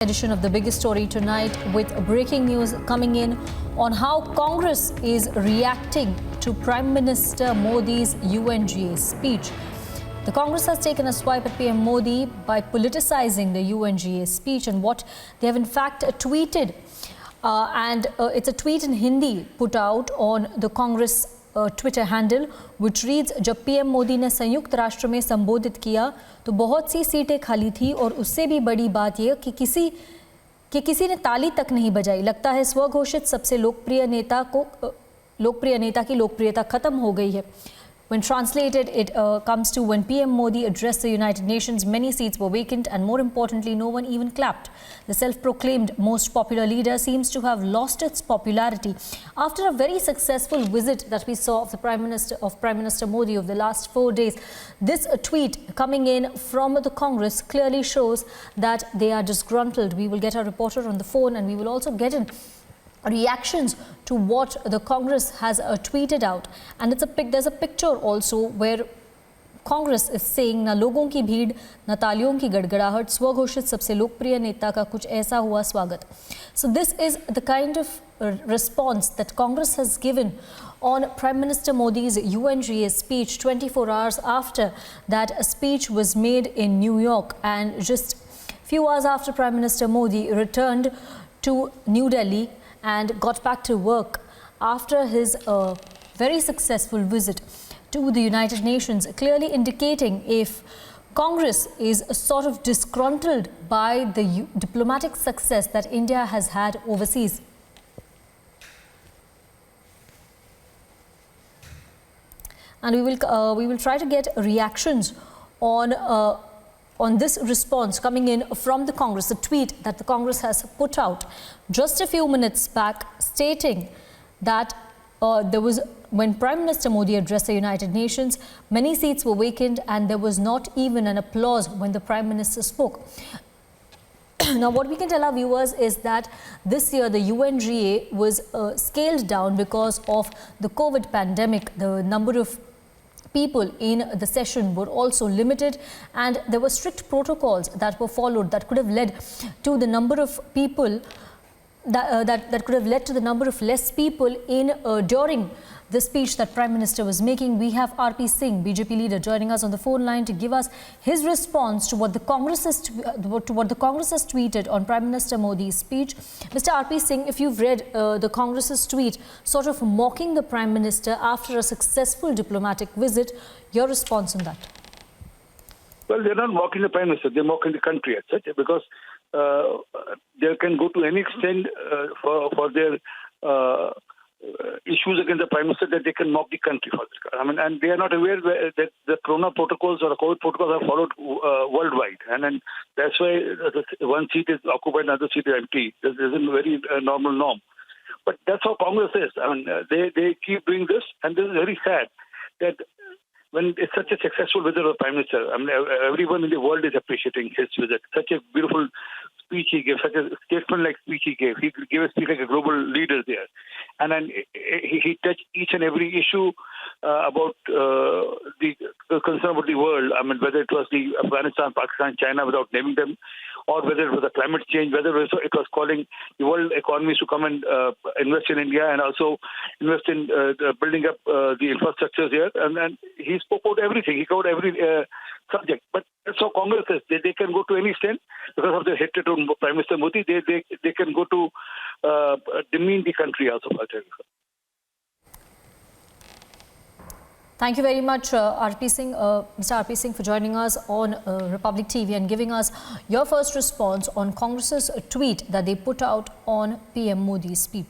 Edition of the biggest story tonight with breaking news coming in on how Congress is reacting to Prime Minister Modi's UNGA speech. The Congress has taken a swipe at PM Modi by politicizing the UNGA speech and what they have in fact tweeted. It's a tweet in Hindi put out on the Congress Twitter handle which reads, जब PM Modi ने संयुक्त राष्ट्र में संबोधित किया तो बहुत सी सीटें खाली थी और उससे भी बड़ी बात यह कि किसी ने ताली तक नहीं बजाई। लगता है स्वघोषित सबसे लोकप्रिय नेता की लोकप्रियता खत्म हो गई है। When translated, it comes to when PM Modi addressed the United Nations, many seats were vacant and more importantly, no one even clapped. The self-proclaimed most popular leader seems to have lost its popularity after a very successful visit that we saw of the Prime Minister Modi over the last 4 days. This tweet coming in from the Congress clearly shows that they are disgruntled. We will get our reporter on the phone and we will also get in reactions to what the Congress has tweeted out, and there's a picture also where Congress is saying ना लोगों की भीड़ ना तालियों की गड़गड़ाहट, स्वघोषित सबसे लोकप्रिय नेता का कुछ ऐसा हुआ स्वागत. So this is the kind of response that Congress has given on Prime Minister Modi's UNGA speech 24 hours after that speech was made in New York, and just few hours after Prime Minister Modi returned to New Delhi and got back to work after his very successful visit to the United Nations, clearly indicating if Congress is sort of disgruntled by the diplomatic success that India has had overseas. And we will try to get reactions on this response coming in from the Congress, a tweet that the Congress has put out just a few minutes back stating that when Prime Minister Modi addressed the United Nations, many seats were vacant and there was not even an applause when the Prime Minister spoke. Now, what we can tell our viewers is that this year the UNGA was scaled down because of the COVID pandemic. The number of people in the session were also limited, and there were strict protocols that were followed that could have led to the number of people that could have led to the number of less people in during the speech that Prime Minister was making. We have RP Singh, BJP leader, joining us on the phone line to give us his response to what the Congress has tweeted on Prime Minister Modi's speech. Mr. RP Singh, if you've read the Congress's tweet sort of mocking the Prime Minister after a successful diplomatic visit, your response on that? Well, they're not mocking the Prime Minister, they're mocking the country as such, because they can go to any extent for their issues against the Prime Minister that they can mock the country for this. I mean, and they are not aware that the Corona protocols or the COVID protocols are followed worldwide, and then that's why one seat is occupied, another seat is empty. This is a very normal norm. But that's how Congress is. I mean, they keep doing this, and this is very sad that when it's such a successful visit of the Prime Minister, I mean, everyone in the world is appreciating his visit. Such a beautiful speech he gave, such a statement-like speech he gave. He gave a speech like a global leader there. And then he touched each and every issue about the concern about the world. I mean, whether it was the Afghanistan, Pakistan, China, without naming them, or whether it was the climate change, whether it was calling the world economies to come and invest in India and also invest in building up the infrastructures here. And he spoke about everything. He covered every subject. But that's how Congress is. They can go to any extent because of their hatred to Prime Minister Modi. They can go to demean the country also. Thank you very much, RP Singh, Mr. RP Singh, for joining us on Republic TV and giving us your first response on Congress's tweet that they put out on PM Modi's speech.